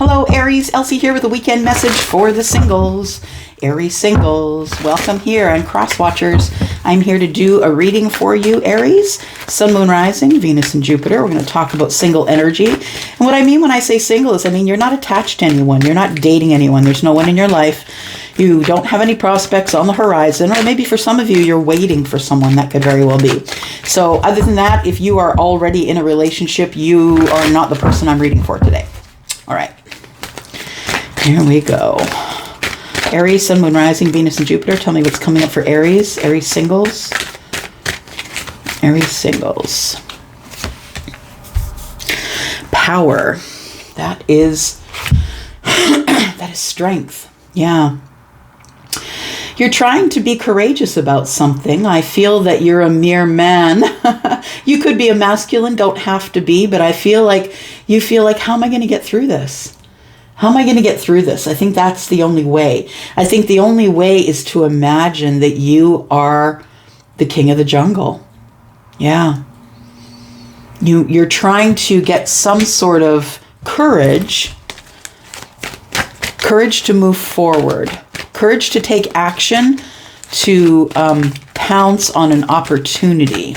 Hello, Aries. Elsie here with a weekend message for the singles. Aries singles, welcome here on Cross Watchers. I'm here to do a reading for you, Aries. Sun, Moon, Rising, Venus, and Jupiter. We're going to talk about single energy. And what I mean when I say single is, I mean you're not attached to anyone. You're not dating anyone. There's no one in your life. You don't have any prospects on the horizon, or maybe for some of you, you're waiting for someone. That could very well be. So other than that, if you are already in a relationship, you are not the person I'm reading for today. All right. Here we go. Aries, Sun, Moon, Rising, Venus, and Jupiter. Tell me what's coming up for Aries. Aries singles. Aries singles. Power. That is strength. Yeah. You're trying to be courageous about something. I feel that you're a mere man. You could be a masculine, don't have to be, but I feel like you feel like, how am I going to get through this? How am I going to get through this? I think that's the only way. I think the only way is to imagine that you are the king of the jungle. Yeah. You're trying to get some sort of courage to move forward, courage to take action, to pounce on an opportunity.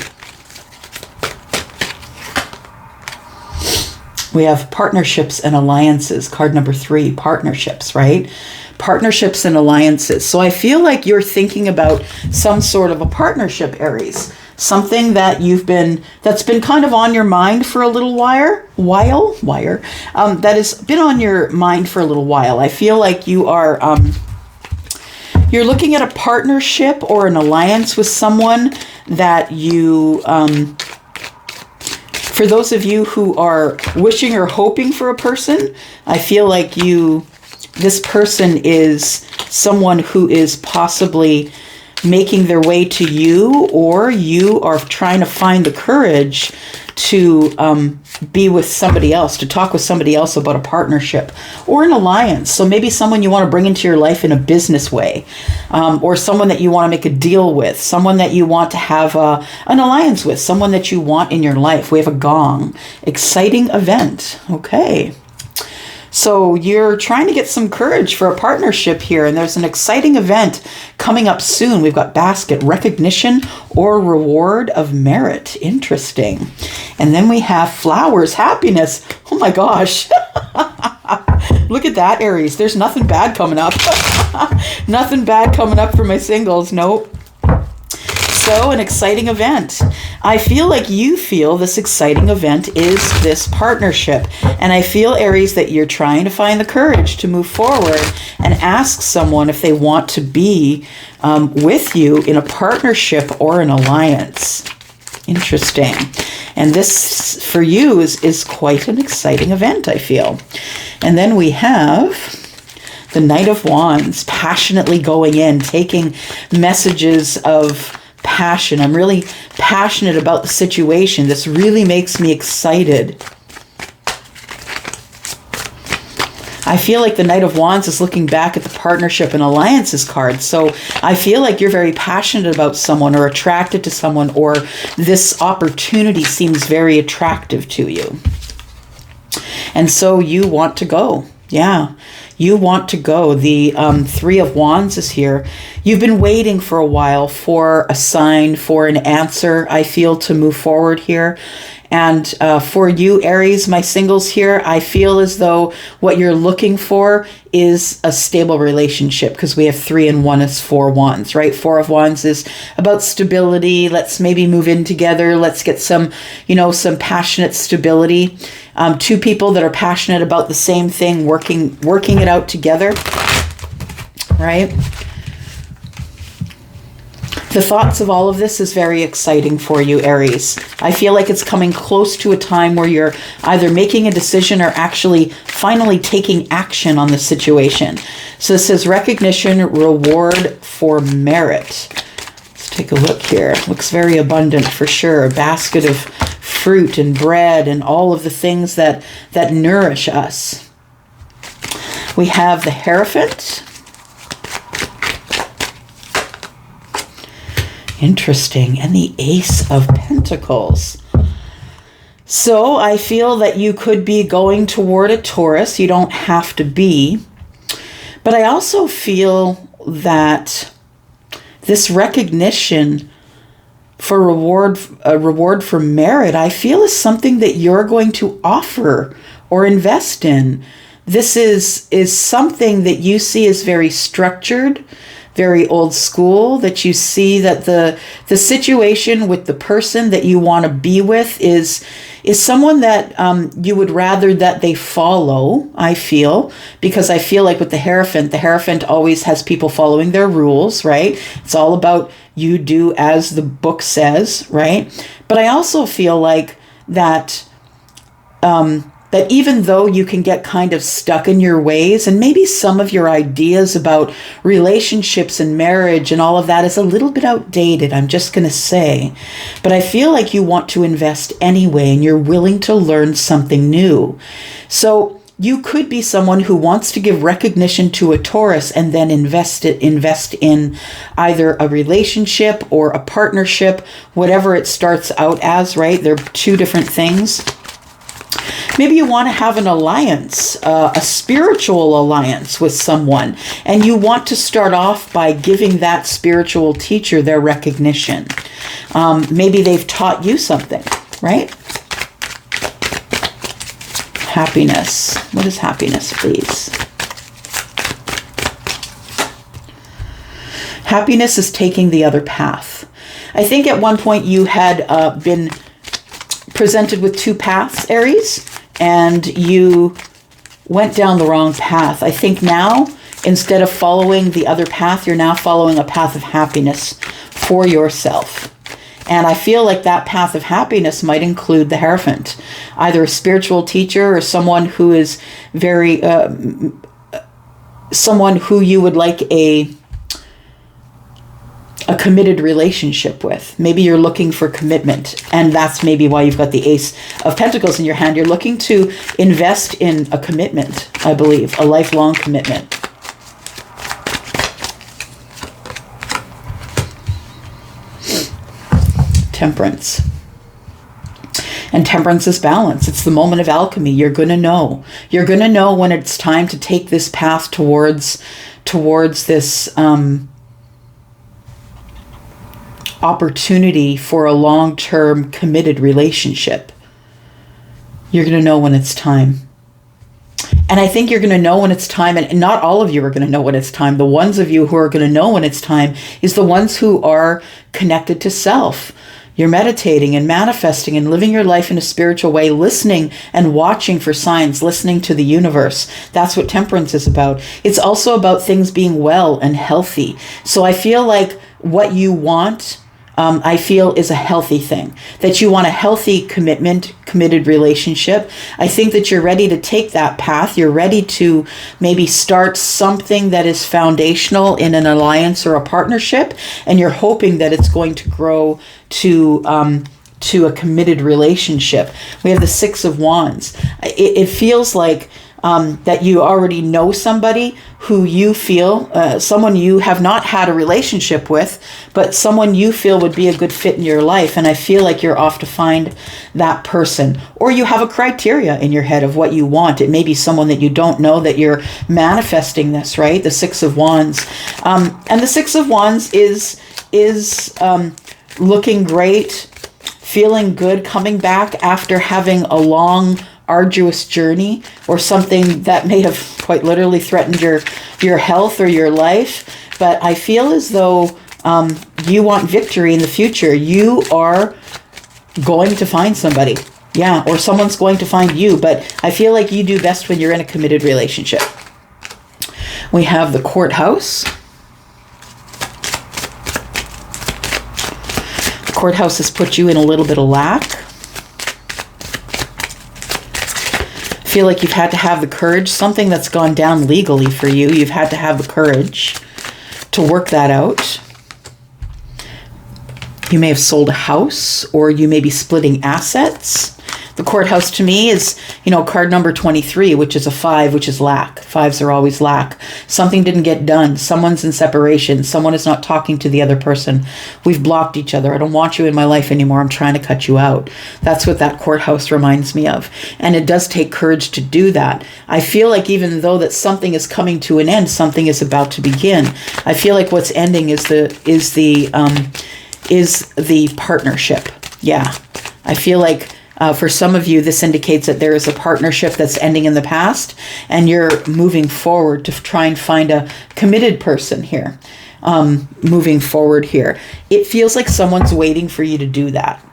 We have partnerships and alliances. Card number 3, partnerships, right? Partnerships and alliances. So I feel like you're thinking about some sort of a partnership, Aries. Something that that's been kind of on your mind for a little while, that has been on your mind for a little while. I feel like you are, you're looking at a partnership or an alliance with someone that you, for those of you who are wishing or hoping for a person, I feel like this person is someone who is possibly making their way to you, or you are trying to find the courage to be with somebody else, to talk with somebody else about a partnership or an alliance. So maybe someone you want to bring into your life in a business way, or someone that you want to make a deal with, someone that you want to have an alliance with, someone that you want in your life. We have a gong. Exciting event. Okay. So you're trying to get some courage for a partnership here, and there's an exciting event coming up soon. We've got basket, recognition, or reward of merit. Interesting. And then we have flowers, happiness. Oh my gosh. Look at that, Aries. There's nothing bad coming up. Nothing bad coming up for my singles. Nope. So an exciting event. I feel like you feel this exciting event is this partnership. And I feel, Aries, that you're trying to find the courage to move forward and ask someone if they want to be with you in a partnership or an alliance. Interesting. And this, for you, is quite an exciting event, I feel. And then we have the Knight of Wands, passionately going in, taking messages of passion. I'm really passionate about the situation. This really makes me excited. I feel like the Knight of Wands is looking back at the partnership and alliances card. So I feel like you're very passionate about someone or attracted to someone, or this opportunity seems very attractive to you. And so you want to go. Yeah. You want to go. The 3 of Wands is here. You've been waiting for a while for a sign, for an answer, I feel, to move forward here. And for you, Aries, my singles here, I feel as though what you're looking for is a stable relationship, because we have 3 and 1 is 4 Wands, right? 4 of Wands is about stability. Let's maybe move in together. Let's get some passionate stability. 2 people that are passionate about the same thing, working it out together, right? The thoughts of all of this is very exciting for you, Aries. I feel like it's coming close to a time where you're either making a decision or actually finally taking action on the situation. So this says recognition, reward for merit. Let's take a look here. Looks very abundant for sure. A basket of fruit and bread and all of the things that nourish us. We have the Hierophant. Interesting. And the Ace of Pentacles. So I feel that you could be going toward a Taurus. You don't have to be. But I also feel that this recognition for a reward for merit, I feel is something that you're going to offer or invest in. This is something that you see as very structured, very old school, that you see that the situation with the person that you want to be with is someone that you would rather that they follow, I feel, because I feel like with the Hierophant always has people following their rules, right? It's all about you do as the book says, right? But I also feel like that that even though you can get kind of stuck in your ways, and maybe some of your ideas about relationships and marriage and all of that is a little bit outdated, I'm just going to say, but I feel like you want to invest anyway, and you're willing to learn something new. So you could be someone who wants to give recognition to a Taurus and then invest in either a relationship or a partnership, whatever it starts out as, right? They're two different things. Maybe you want to have an alliance, a spiritual alliance with someone, and you want to start off by giving that spiritual teacher their recognition. Maybe they've taught you something, right? Happiness. What is happiness, please? Happiness is taking the other path. I think at one point you had been presented with two paths, Aries, and you went down the wrong path. I think now, instead of following the other path, you're now following a path of happiness for yourself. And I feel like that path of happiness might include the Hierophant, either a spiritual teacher or someone who is very, someone who you would like a committed relationship with. Maybe you're looking for commitment, and that's maybe why you've got the Ace of Pentacles in your hand. You're looking to invest in a commitment, I believe, a lifelong commitment. Temperance. And temperance is balance. It's the moment of alchemy. You're going to know. You're going to know when it's time to take this path towards this opportunity for a long-term committed relationship. You're going to know when it's time. And I think you're going to know when it's time, and not all of you are going to know when it's time. The ones of you who are going to know when it's time is the ones who are connected to self. You're meditating and manifesting and living your life in a spiritual way, listening and watching for signs, listening to the universe. That's what temperance is about. It's also about things being well and healthy. So I feel like what you want, I feel, is a healthy thing. That you want a healthy committed relationship. I think that you're ready to take that path. You're ready to maybe start something that is foundational in an alliance or a partnership, and you're hoping that it's going to grow to a committed relationship. We have the Six of Wands. It feels like that you already know somebody who you feel, someone you have not had a relationship with, but someone you feel would be a good fit in your life. And I feel like you're off to find that person. Or you have a criteria in your head of what you want. It may be someone that you don't know that you're manifesting this, right? The Six of Wands. And the Six of Wands is looking great, feeling good, coming back after having a long, arduous journey, or something that may have quite literally threatened your health or your life. But I feel as though you want victory in the future. You are going to find somebody. Yeah, or someone's going to find you. But I feel like you do best when you're in a committed relationship. We have the Courthouse. The Courthouse has put you in a little bit of lack. Feel like you've had to have the courage, something that's gone down legally for you. You've had to have the courage to work that out. You may have sold a house, or you may be splitting assets. The courthouse to me is, card number 23, which is a 5, which is lack. 5s are always lack. Something didn't get done. Someone's in separation. Someone is not talking to the other person. We've blocked each other. I don't want you in my life anymore. I'm trying to cut you out. That's what that courthouse reminds me of. And it does take courage to do that. I feel like even though that something is coming to an end, something is about to begin. I feel like what's ending is the partnership. Yeah. I feel like for some of you, this indicates that there is a partnership that's ending in the past, and you're moving forward to try and find a committed person here. Moving forward here. It feels like someone's waiting for you to do that.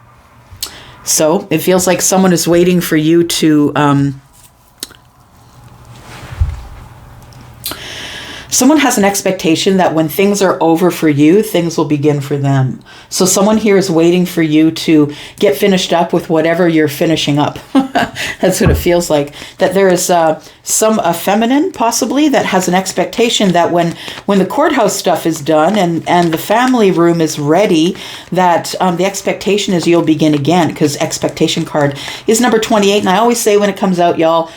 So it feels like someone is waiting for you to... Someone has an expectation that when things are over for you, things will begin for them. So someone here is waiting for you to get finished up with whatever you're finishing up. That's what it feels like. That there is a feminine, possibly, that has an expectation that when the courthouse stuff is done and the family room is ready, that the expectation is you'll begin again, because expectation card is number 28. And I always say when it comes out, y'all,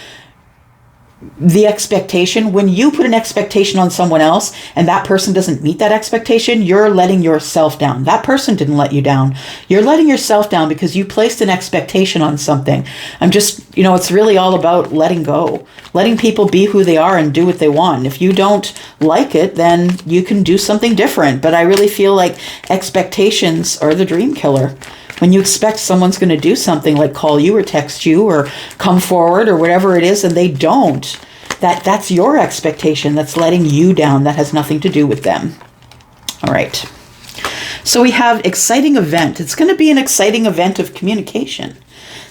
the expectation, when you put an expectation on someone else and that person doesn't meet that expectation, you're letting yourself down. That person didn't let you down. You're letting yourself down because you placed an expectation on something. It's really all about letting go, letting people be who they are and do what they want. If you don't like it, then you can do something different. But I really feel like expectations are the dream killer. When you expect someone's going to do something like call you or text you or come forward or whatever it is, and they don't, that's your expectation that's letting you down. That has nothing to do with them. All right. So we have exciting event. It's going to be an exciting event of communication.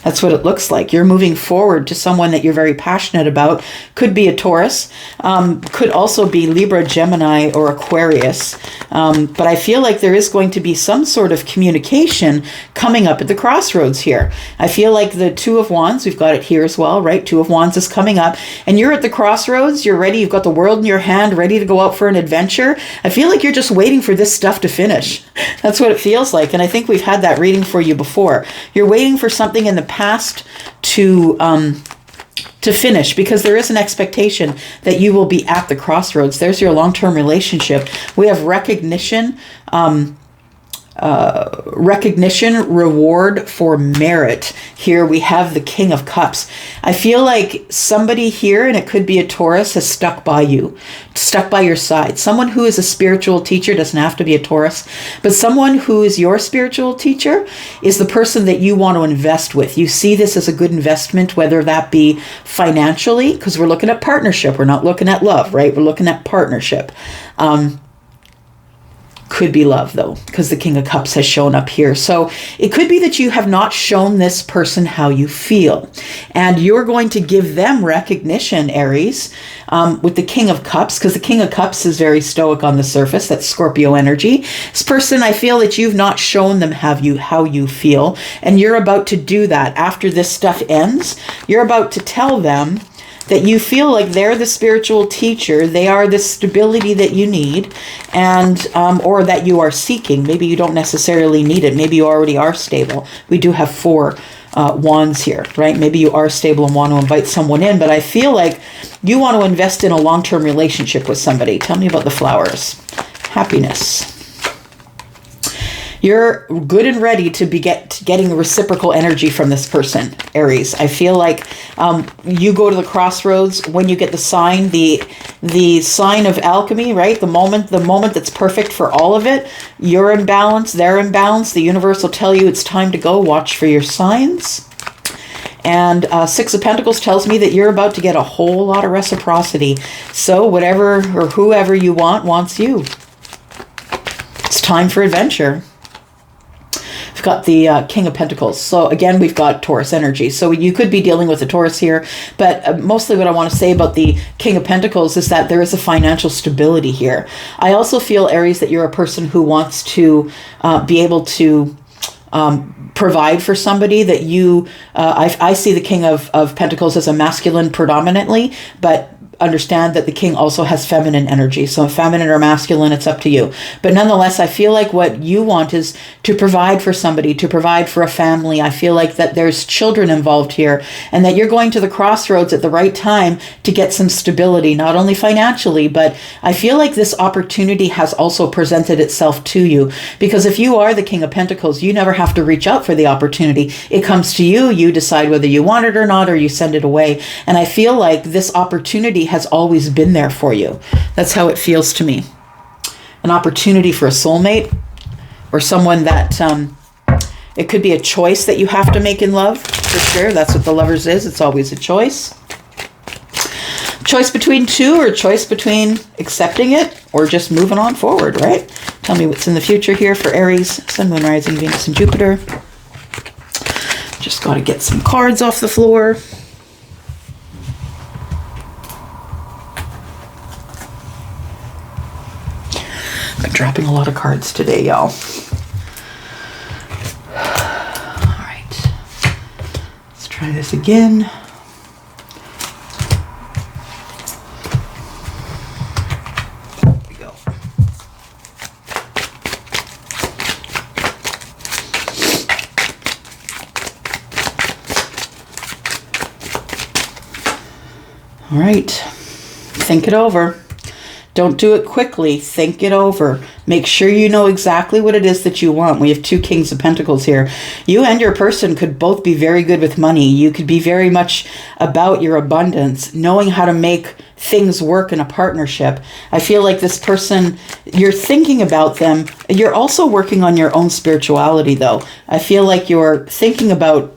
That's what it looks like. You're moving forward to someone that you're very passionate about. Could be a Taurus. Could also be Libra, Gemini, or Aquarius. But I feel like there is going to be some sort of communication coming up at the crossroads here. I feel like the Two of Wands, we've got it here as well, right? Two of Wands is coming up. And you're at the crossroads. You're ready. You've got the world in your hand, ready to go out for an adventure. I feel like you're just waiting for this stuff to finish. That's what it feels like. And I think we've had that reading for you before. You're waiting for something in the past to finish, because there is an expectation that you will be at the crossroads. There's your long-term relationship. We have recognition, reward for merit. Here we have the King of Cups. I feel like somebody here, and it could be a Taurus, has stuck by you, stuck by your side. Someone who is a spiritual teacher, doesn't have to be a Taurus, but someone who is your spiritual teacher is the person that you want to invest with. You see this as a good investment, whether that be financially, because we're looking at partnership. We're not looking at love, right? We're looking at partnership. Could be love, though, because the King of Cups has shown up here. So it could be that you have not shown this person how you feel, and you're going to give them recognition, Aries, with the King of Cups, because the King of Cups is very stoic on the surface. That's Scorpio energy. This person, I feel that you've not shown them how you feel, and you're about to do that. After this stuff ends, you're about to tell them that you feel like they're the spiritual teacher, they are the stability that you need, and or that you are seeking. Maybe you don't necessarily need it. Maybe you already are stable. We do have 4 wands here, right? Maybe you are stable and want to invite someone in, but I feel like you want to invest in a long-term relationship with somebody. Tell me about the flowers. Happiness. You're good and ready to be getting reciprocal energy from this person, Aries. I feel like you go to the crossroads when you get the sign, the sign of alchemy, right? The moment that's perfect for all of it. You're in balance, they're in balance. The universe will tell you it's time to go. Watch for your signs. And 6 of Pentacles tells me that you're about to get a whole lot of reciprocity. So whatever or whoever you wants you. It's time for adventure. We've got the King of Pentacles. So again, we've got Taurus energy. So you could be dealing with a Taurus here. But mostly what I want to say about the King of Pentacles is that there is a financial stability here. I also feel, Aries, that you're a person who wants to be able to provide for somebody, that you, I see the King of Pentacles as a masculine predominantly, but understand that the king also has feminine energy. So feminine or masculine, it's up to you. But nonetheless, I feel like what you want is to provide for somebody, to provide for a family. I feel like that there's children involved here, and that you're going to the crossroads at the right time to get some stability, not only financially, but I feel like this opportunity has also presented itself to you. Because if you are the King of Pentacles, you never have to reach out for the opportunity. It comes to you, you decide whether you want it or not, or you send it away. And I feel like this opportunity has always been there for you. That's how it feels to me. An opportunity for a soulmate, or someone that it could be a choice that you have to make in love, for sure. That's what the Lovers is. It's always a choice. Choice between two, or choice between accepting it or just moving on forward, right? Tell me what's in the future here for Aries, Sun, Moon, Rising, Venus, and Jupiter. Just got to get some cards off the floor. I'm dropping a lot of cards today, y'all. All right. Let's try this again. There we go. All right. Think it over. Don't do it quickly. Think it over. Make sure you know exactly what it is that you want. We have two Kings of Pentacles here. You and your person could both be very good with money. You could be very much about your abundance, knowing how to make things work in a partnership. I feel like this person, you're thinking about them. You're also working on your own spirituality, though. I feel like you're thinking about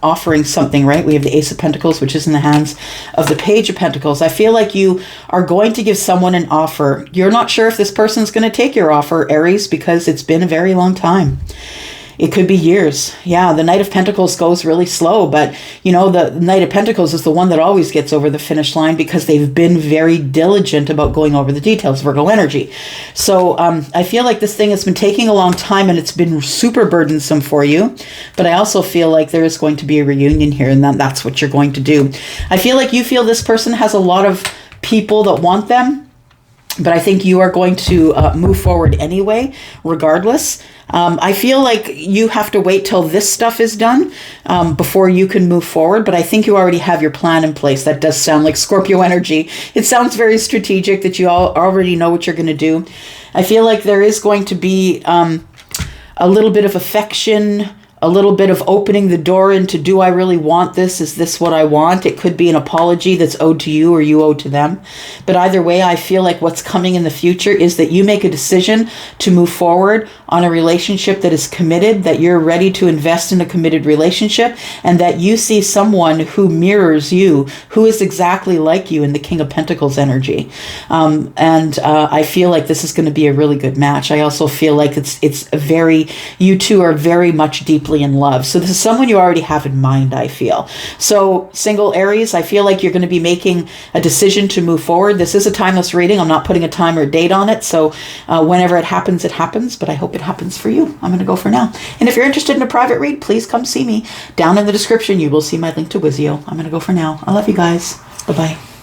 offering something, right? We have the Ace of Pentacles, which is in the hands of the Page of Pentacles. I feel like you are going to give someone an offer. You're not sure if this person's going to take your offer, Aries, because it's been a very long time. It could be years. Yeah, the Knight of Pentacles goes really slow, but you know, the Knight of Pentacles is the one that always gets over the finish line because they've been very diligent about going over the details, Virgo energy. So I feel like this thing has been taking a long time and it's been super burdensome for you, but I also feel like there is going to be a reunion here, and that's what you're going to do. I feel like you feel this person has a lot of people that want them, but I think you are going to move forward anyway, regardless. I feel like you have to wait till this stuff is done before you can move forward, but I think you already have your plan in place. That does sound like Scorpio energy. It sounds very strategic, that you all already know what you're going to do. I feel like there is going to be a little bit of affection, a little bit of opening the door into, do I really want this? Is this what I want? It could be an apology that's owed to you or you owe to them. But either way, I feel like what's coming in the future is that you make a decision to move forward on a relationship that is committed, that you're ready to invest in a committed relationship, and that you see someone who mirrors you, who is exactly like you in the King of Pentacles energy. I feel like this is going to be a really good match. I also feel like you two are very much deeply in love. So this is someone you already have in mind, I feel. So single Aries, I feel like you're going to be making a decision to move forward. This is a timeless reading. I'm not putting a time or date on it. So whenever it happens, but I hope it happens for you. I'm going to go for now. And if you're interested in a private read, please come see me. Down in the description, you will see my link to Wizio. I'm going to go for now. I love you guys. Bye-bye.